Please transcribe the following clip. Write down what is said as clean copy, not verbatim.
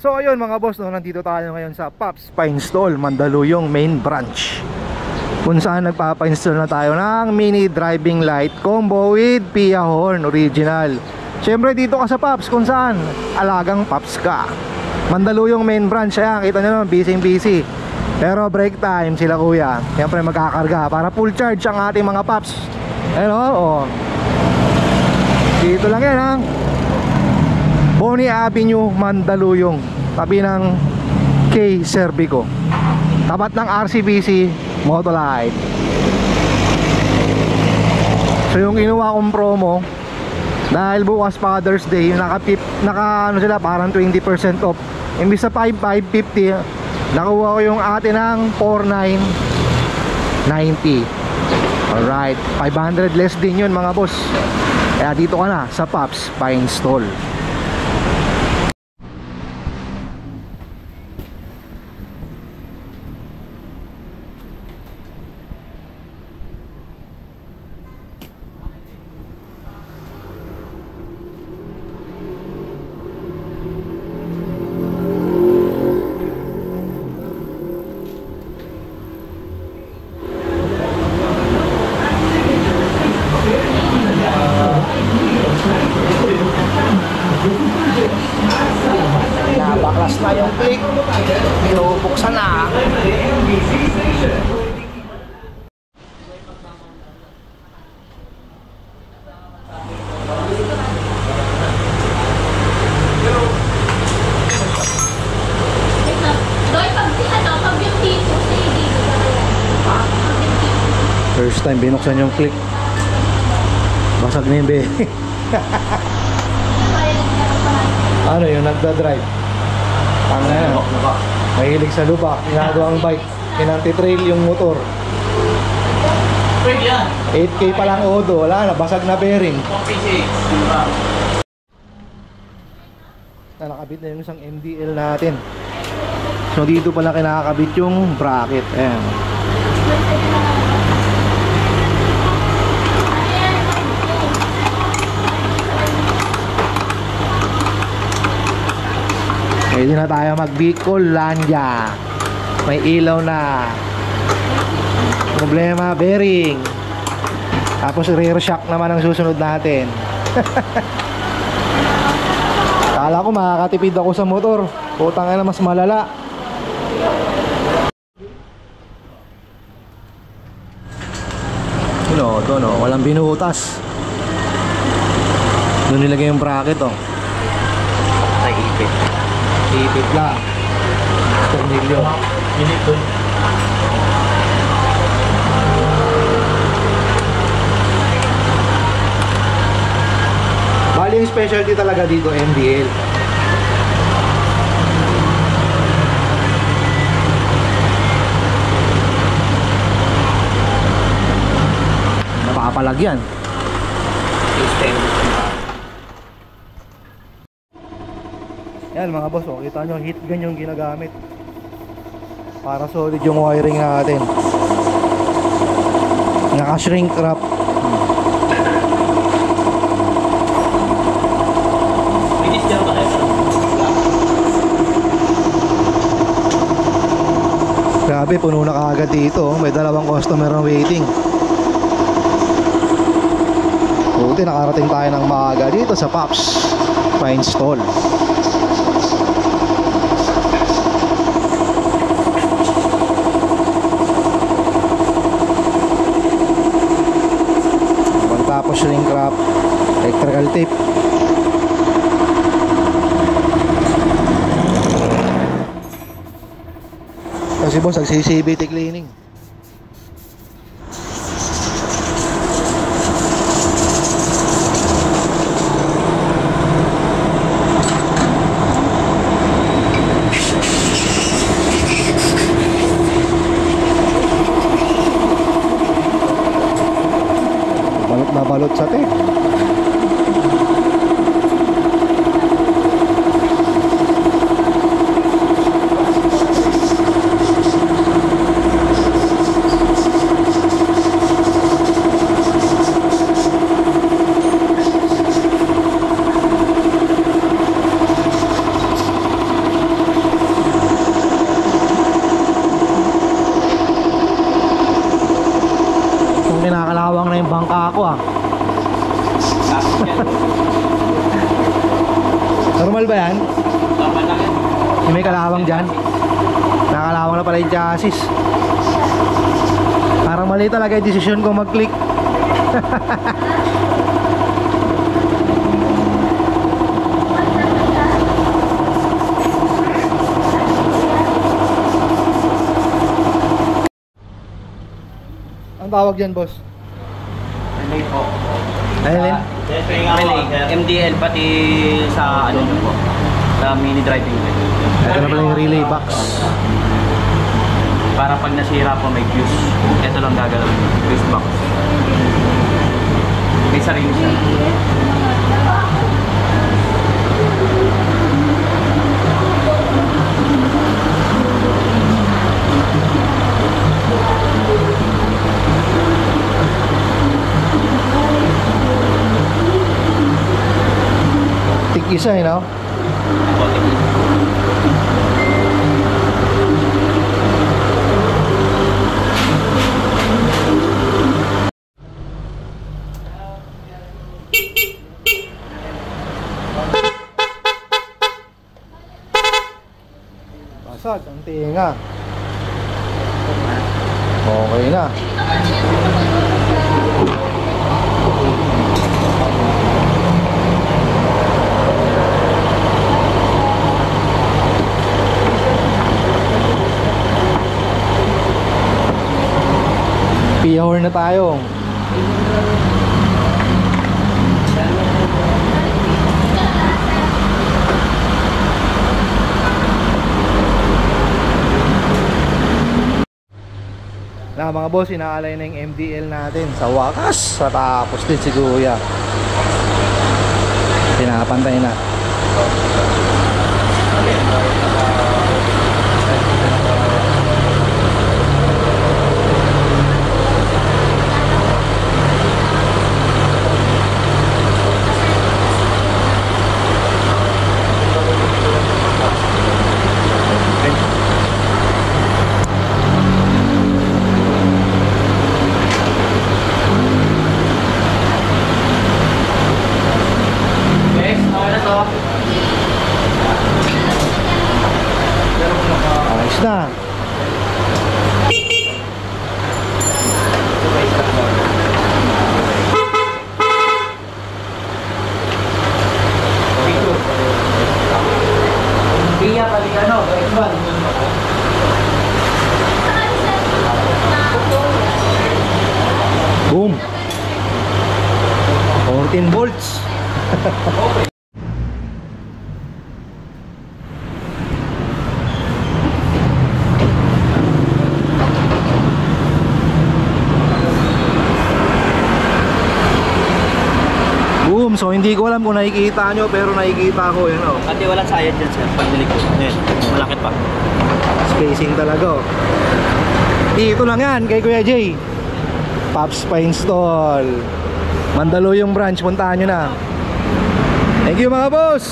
So ayun mga boss, no, nandito tayo ngayon sa Pops Pa-install Mandaluyong main branch, kung saan nagpapa-install na tayo ng mini driving light combo with Pia horn original. Siyempre dito ka sa Pops, kung saan alagang Pops ka. Mandaluyong main branch, ayan, kita nyo naman, busy. Pero break time sila kuya, siyempre magkakarga para full charge ang ating mga Pops. Ayun o, dito lang yan ha, Bonnie Avenue, Mandaluyong, tabi ng K Cervico, tapat ng RCBC Motolite. So yung kinuha kong promo, dahil bukas Father's Day, naka ano sila, parang 20% off. Imbis sa 5,550, nakuha ko yung atin ng 4,990. Alright, 500 less din yun mga boss. Kaya dito ka na sa Pops Pa-install. Nabaklas na yung click, binubuksan na. First time binuksan yung click, basag na yung bearing. Ano yung nagda-drive? Ano yan? Mahilig sa lupa, ginagawang bike, kinanti-trail yung motor. 8K pa lang odo, wala na, basag na bearing. Nakakabit na yung isang MDL natin. So dito pala kinakabit yung bracket. Ayan. Pwede na tayo mag-Bicolandia. May ilaw na. Problema, bearing. Tapos rear shock naman ang susunod natin. Kala ko makakatipid ako sa motor. Putang ina, mas malala. Ito no, walang binutas. Doon nilagay yung bracket oh. Naipit. Ipit lang. Tornilyo. Init doon. Bali yung specialty talaga dito, MDL. Napakapalagyan. Yan mga boss, oh, kita nyo, heat gun yung ginagamit para solid yung wiring natin. Naka shrink wrap. Grabe, puno na kaagad dito. May dalawang customer na waiting. Buti nakarating tayo ng maaga dito sa Pops Pa-install. Tapos shrink wrap, electrical tape. Kasi boss, nagsi-CVT cleaning. Balot na balot sa tape. Manual ba yan? Dapat lang yan. Yung may kalawang dyan? Nakalawang na pala yung chassis. Parang mali talaga yung desisyon ko mag-click. Ang tawag dyan, boss? Relay po. Relay? Relay. MDL pati sa ano nyo po. Sa mini driving light. Ito na pala yung relay box. Para pag nasira po may fuse. Ito lang gagalaw. Fuse box. May sarili siya. Tik isa eh, no? Basag ang tinga. Okay na. Pihor na tayo. Na mga boss, inaalay na yung MDL natin. Sa wakas, tapos din si Kuya. Pinapantay na. Ayos na. Iya kali ano, X1. Boom. 14 volts. Boom. So hindi ko alam kung nakikita nyo, pero nakikita ko yun, oh. Pati walang sayad dyan sir, pag nilig ko. Ayan, malakit pa. Spacing talaga, oh. Dito lang yan kay Kuya Jay. Pops Pa-install. Mandaluyong branch, puntahan nyo na. Thank you mga boss.